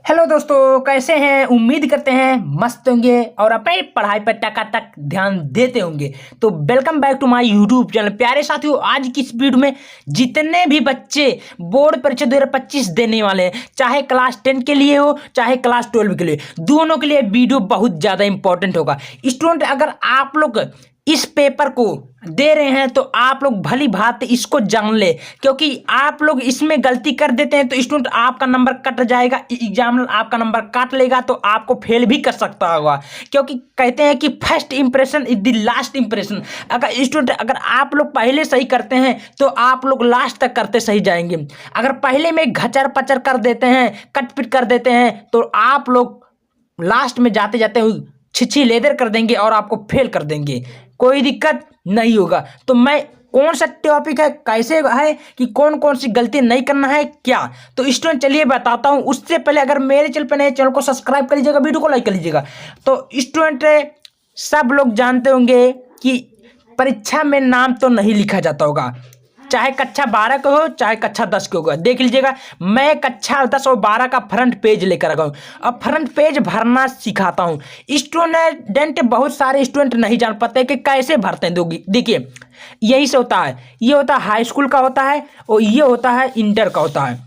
Hello दोस्तों, कैसे हैं? उम्मीद करते हैं मस्त होंगे और अपनी पढ़ाई पर टकाटक ध्यान देते होंगे। तो welcome back to my YouTube channel. प्यारे साथियों, आज की इस वीडियो में जितने भी बच्चे बोर्ड परीक्षा 2025 देने वाले हैं, चाहे क्लास 10 के लिए हो चाहे क्लास 12 के लिए, दोनों के लिए वीडियो बहुत ज़्यादा इंपॉर्टेंट होगा। स्टूडेंट, अगर आप लोग इस पेपर को दे रहे हैं तो आप लोग भली भांति इसको जान ले, क्योंकि आप लोग इसमें गलती कर देते हैं तो स्टूडेंट आपका नंबर कट जाएगा, एग्जामिनर आपका नंबर काट लेगा तो आपको फेल भी कर सकता होगा। क्योंकि कहते हैं कि first impression is the last impression. अगर स्टूडेंट, अगर आप लोग पहले सही करते हैं तो आप लोग लास्ट तक करते सही जाएंगे। अगर पहले में घचर पचर कर देते हैं, कटपिट कर देते हैं, तो आप लोग लास्ट में जाते जाते छिछी लेदर कर देंगे और आपको फेल कर देंगे। कोई दिक्कत नहीं होगा। तो मैं कौन सा टॉपिक है, कैसे है कि कौन कौन सी गलती नहीं करना है क्या, तो स्टूडेंट चलिए बताता हूं। उससे पहले अगर मेरे चैनल पर नए, चैनल को सब्सक्राइब कर लीजिएगा, वीडियो को लाइक कर लीजिएगा। तो स्टूडेंट, सब लोग जानते होंगे कि परीक्षा में नाम तो नहीं लिखा जाता होगा, चाहे कक्षा 12 का हो चाहे कक्षा 10 का होगा। देख लीजिएगा, मैं कक्षा 10 और 12 का फ्रंट पेज लेकर आ हूँ। अब फ्रंट पेज भरना सिखाता हूँ। स्टूडेंट, बहुत सारे स्टूडेंट नहीं जान पाते कि कैसे भरते हैं। देखिए, यही से होता है। ये होता है हाई स्कूल का होता है और ये होता है इंटर का होता है।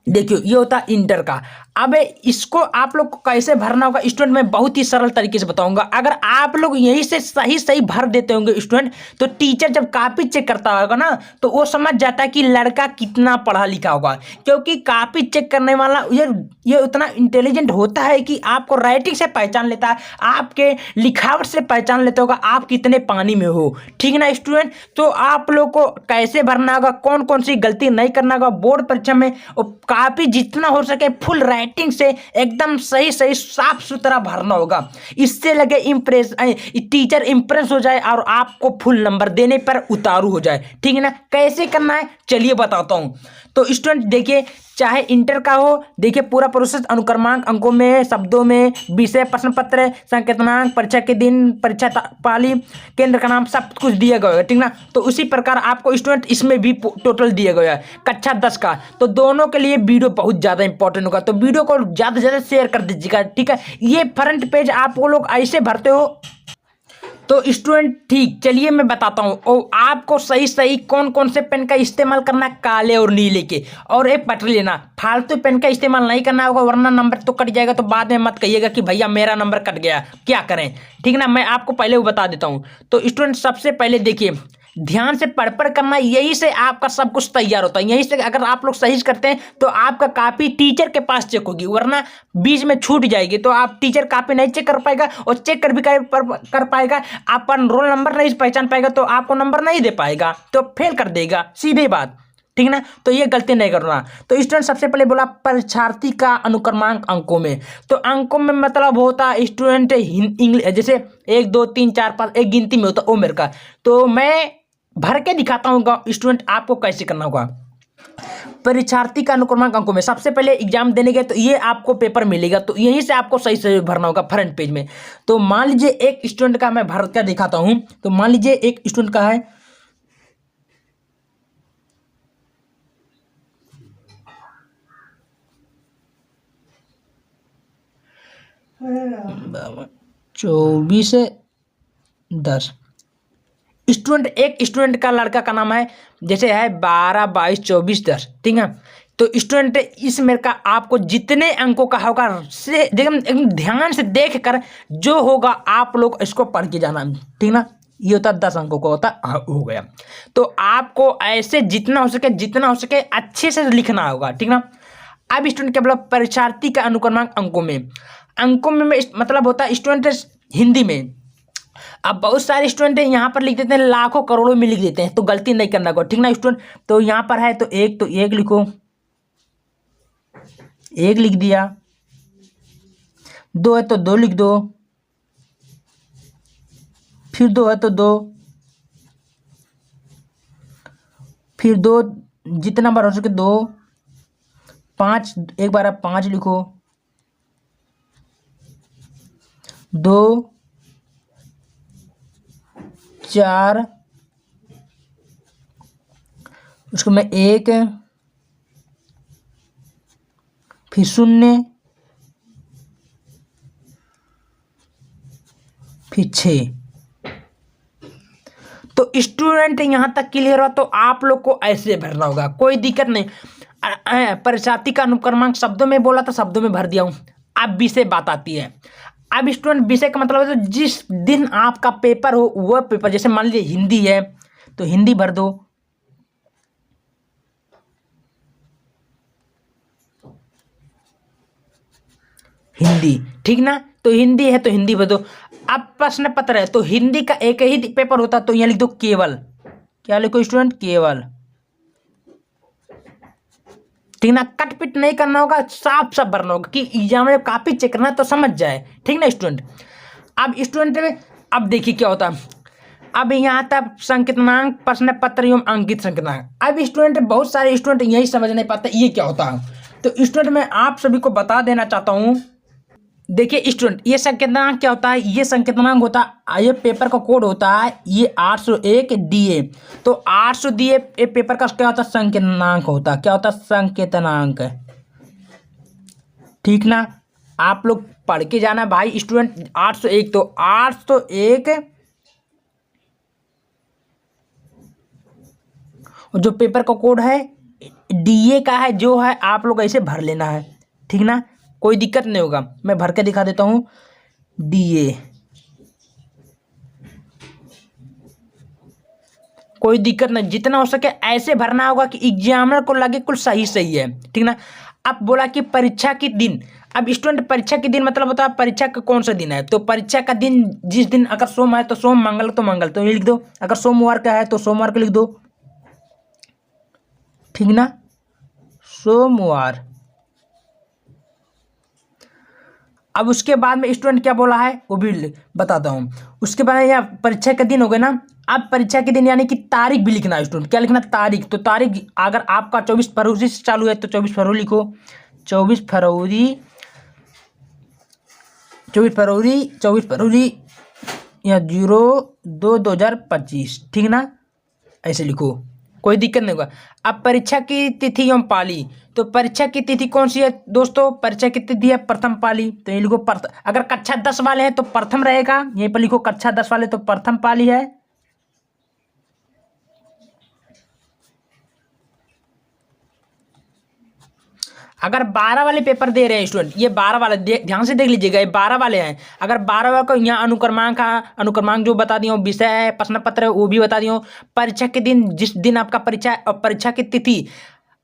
देखियो, ये होता है इंटर का। अब इसको आप लोग को कैसे भरना होगा स्टूडेंट, मैं बहुत ही सरल तरीके से बताऊंगा। अगर आप लोग यहीं से सही सही भर देते होंगे स्टूडेंट, तो टीचर जब कॉपी चेक करता होगा ना, तो वो समझ जाता है कि लड़का कितना पढ़ा लिखा होगा। क्योंकि कॉपी चेक करने वाला ये उतना इंटेलिजेंट होता है कि आपको राइटिंग से पहचान लेता है, आपके लिखावट से पहचान लेता होगा आप कितने पानी में हो। ठीक ना स्टूडेंट? तो आप लोग को कैसे भरना होगा, कौन कौन सी गलती नहीं करना होगा बोर्ड परीक्षा में, काफी जितना हो सके फुल राइटिंग से एकदम सही सही साफ सुथरा भरना होगा। इससे लगे इम्प्रेस टीचर इम्प्रेस हो जाए और आपको फुल नंबर देने पर उतारू हो जाए। ठीक है ना? कैसे करना है चलिए बताता हूं। तो स्टूडेंट देखिए, चाहे इंटर का हो, देखिए पूरा प्रोसेस अनुक्रमांक, अंकों में, शब्दों में, विषय, प्रश्न पत्र, संकेतनांक, परीक्षा के दिन, परीक्षा पाली, केंद्र का नाम, सब कुछ दिया गया है। ठीक ना? तो उसी प्रकार आपको स्टूडेंट इसमें भी टोटल दिया गया है कक्षा 10 का। तो दोनों के लिए वीडियो बहुत ज़्यादा इंपॉर्टेंट होगा, तो वीडियो को ज़्यादा से ज़्यादा शेयर कर दीजिएगा। ठीक है? ये फ्रंट पेज आप वो लोग ऐसे भरते हो। तो स्टूडेंट ठीक, चलिए मैं बताता हूँ और आपको सही सही कौन कौन से पेन का इस्तेमाल करना, काले और नीले के। और एक पटरी लेना, फालतू पेन का इस्तेमाल नहीं करना होगा, वरना नंबर तो कट जाएगा। तो बाद में मत कहिएगा कि भैया मेरा नंबर कट गया, क्या करें। ठीक ना? मैं आपको पहले वो बता देता हूँ। तो स्टूडेंट सबसे पहले देखिए, ध्यान से पढ़ करना, यही से आपका सब कुछ तैयार होता है। यही से अगर आप लोग सही करते हैं तो आपका कॉपी टीचर के पास चेक होगी, वरना बीच में छूट जाएगी तो आप टीचर कॉपी नहीं चेक कर पाएगा, और चेक कर भी कर पाएगा, आपका रोल नंबर नहीं पहचान पाएगा तो आपको नंबर नहीं दे पाएगा, तो फेल कर देगा, सीधे बात। ठीक ना? तो ये गलती नहीं करना। तो स्टूडेंट सबसे पहले बोला परीक्षार्थी का अनुक्रमांक अंकों में। तो अंकों में मतलब होता है स्टूडेंट इंग्लिश, जैसे 1 2 3 4 5 एक गिनती में होता है, वो मेरे का। तो मैं भर के दिखाता हूँ स्टूडेंट आपको कैसे करना होगा। परीक्षार्थी का अनुक्रमांक अंकों में सबसे पहले एग्जाम देने गए तो ये आपको पेपर मिलेगा, तो यहीं से आपको सही से भरना होगा फ्रंट पेज में। तो मान लीजिए एक स्टूडेंट का मैं भर कर दिखाता हूं। तो मान लीजिए एक स्टूडेंट का है चौबीस 10 स्टूडेंट, एक स्टूडेंट का लड़का का नाम है, जैसे है 12 22 24 10। ठीक है? तो स्टूडेंट इस मेरे का आपको जितने अंकों का होगा से एकदम ध्यान से देख कर जो होगा आप लोग इसको पढ़ के जाना। ठीक ना? ये होता 10 अंकों का होता हो गया। तो आपको ऐसे जितना हो सके अच्छे से लिखना होगा। ठीक ना? अब स्टूडेंट क्या बोला, परीक्षार्थी का अनुक्रमांक अंकों में। अंकों में मतलब होता है स्टूडेंट हिंदी में। अब बहुत सारे स्टूडेंट यहाँ पर लिख देते हैं, लाखों करोड़ों में लिख देते हैं, तो गलती नहीं करना होगा। ठीक ना स्टूडेंट? तो यहाँ पर है तो एक लिखो, एक लिख दिया। 2 है तो 2 लिख दो, फिर 2 है तो 2, फिर 2 जितना बार हो सके 2, 5 एक बार आप 5 लिखो, 2 4, उसको मैं 1, फिर 0, फिर 6। तो स्टूडेंट यहाँ तक क्लियर हो तो आप लोग को ऐसे भरना होगा, कोई दिक्कत नहीं। परीक्षार्थी का अनुक्रमांक शब्दों में बोला तो शब्दों में भर दिया हूँ। अब विषय बात आती है। अब स्टूडेंट विषय का मतलब है तो जिस दिन आपका पेपर हो वह पेपर, जैसे मान लीजिए हिंदी है तो हिंदी भर दो, हिंदी, ठीक ना। तो हिंदी है तो हिंदी भर दो। अब प्रश्न पत्र है तो हिंदी का एक ही पेपर होता तो यहाँ लिख दो केवल। क्या लिखो स्टूडेंट? केवल, ठीक ना। कट पिट नहीं करना होगा, साफ साफ भरना होगा कि एग्जाम में काफी चेक करना है तो समझ जाए, ठीक ना स्टूडेंट। अब स्टूडेंट अब देखिए क्या होता है। अब यहाँ तक संकेतनांक, प्रश्न पत्र एवं अंकित संकेतनांक। अब स्टूडेंट बहुत सारे स्टूडेंट यही समझ नहीं पाते ये क्या होता है, तो स्टूडेंट मैं आप सभी को बता देना चाहता हूँ। देखिए स्टूडेंट, ये संकेतनांक क्या होता है? ये संकेतनांक होता है, ये पेपर का कोड होता है, ये 801 DA। तो 800 DA ये पेपर का क्या होता है? संकेतनांक होता है। क्या होता है? संकेतनांक, ठीक ना। आप लोग पढ़ के जाना भाई स्टूडेंट। 801 तो 801 जो पेपर का कोड है DA का है, जो है आप लोग ऐसे भर लेना है, ठीक ना। कोई दिक्कत नहीं होगा, मैं भर के दिखा देता हूं। DA, कोई दिक्कत नहीं, जितना हो सके ऐसे भरना होगा कि एग्जामिनर को लगे कुछ सही सही है, ठीक ना। अब बोला कि परीक्षा के दिन। अब स्टूडेंट परीक्षा के दिन मतलब होता है परीक्षा का कौन सा दिन है, तो परीक्षा का दिन जिस दिन अगर सोम है तो सोम, मंगल तो मंगल, तो ये लिख दो। अगर सोमवार का है तो सोमवार को लिख दो, ठीक ना, सोमवार। अब उसके बाद में स्टूडेंट क्या बोला है वो भी बताता हूँ। उसके बाद यह परीक्षा के दिन हो गए ना। अब परीक्षा के दिन यानी कि तारीख भी लिखना है स्टूडेंट। क्या लिखना? तारीख। तो तारीख अगर आपका 24 फरवरी से चालू है तो 24 फरवरी लिखो। 24 फरवरी या 02/2025, ठीक ना, ऐसे लिखो, कोई दिक्कत नहीं होगा। अब परीक्षा की तिथि एवं पाली। तो परीक्षा की तिथि कौन सी है दोस्तों? परीक्षा की तिथि है प्रथम पाली, तो ये लिखो अगर कक्षा 10 वाले हैं तो प्रथम रहेगा, यहीं पर लिखो कक्षा 10 वाले तो प्रथम पाली है। अगर 12 वाले पेपर दे रहे हैं स्टूडेंट, ये 12 वाले ध्यान से देख लीजिएगा, ये 12 वाले हैं। अगर 12 वाले को यहाँ अनुक्रमांक जो बता दिया, विषय है, प्रश्न पत्र है, वो भी बता दिया। परीक्षा के दिन जिस दिन आपका परीक्षा है और परीक्षा की तिथि,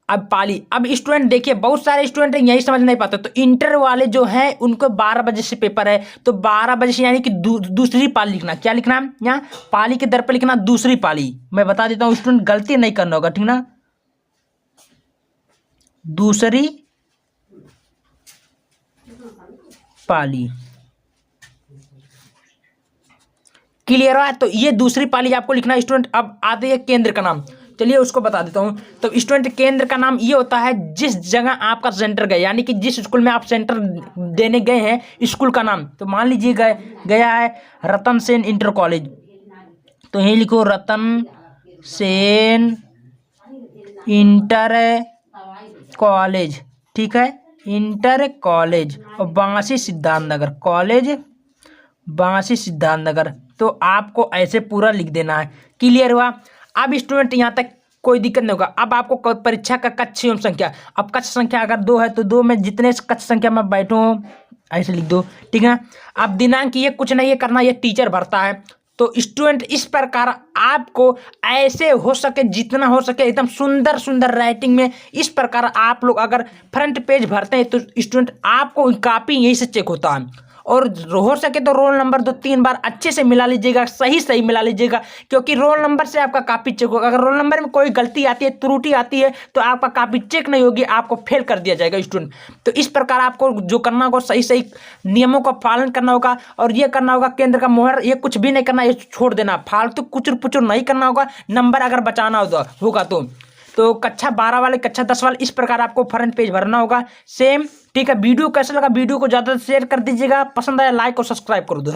अब पाली। अब स्टूडेंट देखिए बहुत सारे स्टूडेंट यही समझ नहीं पाते, तो इंटर वाले जो हैं उनको 12 बजे से पेपर है, तो 12 बजे से यानी कि दूसरी पाली लिखना। क्या लिखना है यहाँ? पाली के दर पर लिखना दूसरी पाली। मैं बता देता हूँ स्टूडेंट, गलती नहीं करना होगा, ठीक ना, दूसरी पाली। क्लियर है? तो ये दूसरी पाली आपको लिखना है स्टूडेंट। अब आते हैं केंद्र का नाम, चलिए उसको बता देता हूं। तो स्टूडेंट केंद्र का नाम ये होता है जिस जगह आपका सेंटर गया, यानी कि जिस स्कूल में आप सेंटर देने गए हैं स्कूल का नाम। तो मान लीजिए गया है रतन सेन इंटर कॉलेज, तो यही लिखो रतन सेन इंटर कॉलेज, ठीक है, इंटर कॉलेज। और बांसी सिद्धांत नगर कॉलेज, बांसी सिद्धांत नगर। तो आपको ऐसे पूरा लिख देना है। क्लियर हुआ? अब स्टूडेंट यहाँ तक कोई दिक्कत नहीं होगा। अब आपको परीक्षा का कक्ष एवं संख्या। अब कक्ष संख्या अगर 2 है तो 2 में जितने कक्ष संख्या में बैठो ऐसे लिख दो, ठीक है। अब दिनांक ये कुछ नहीं है करना, ये टीचर भरता है। तो स्टूडेंट इस प्रकार आपको ऐसे हो सके जितना हो सके एकदम सुंदर सुंदर राइटिंग में इस प्रकार आप लोग अगर फ्रंट पेज भरते हैं तो स्टूडेंट आपको कापी यही से चेक होता है। और हो सके तो रोल नंबर 2-3 बार अच्छे से मिला लीजिएगा, सही मिला लीजिएगा, क्योंकि रोल नंबर से आपका कापी चेक होगा। अगर रोल नंबर में कोई गलती आती है, त्रुटि आती है, तो आपका कापी चेक नहीं होगी, आपको फेल कर दिया जाएगा स्टूडेंट। तो इस प्रकार आपको जो करना होगा सही नियमों का पालन करना होगा। और ये करना होगा केंद्र का मोहर, ये कुछ भी नहीं करना, ये छोड़ देना, फालतू कुचुर पुचुर नहीं करना होगा। नंबर अगर बचाना होगा तो कक्षा 12 वाले, कक्षा 10 वाले, इस प्रकार आपको फ्रंट पेज भरना होगा सेम, ठीक है। वीडियो कैसा लगा? वीडियो को ज़्यादा शेयर कर दीजिएगा, पसंद आया लाइक और सब्सक्राइब कर दो।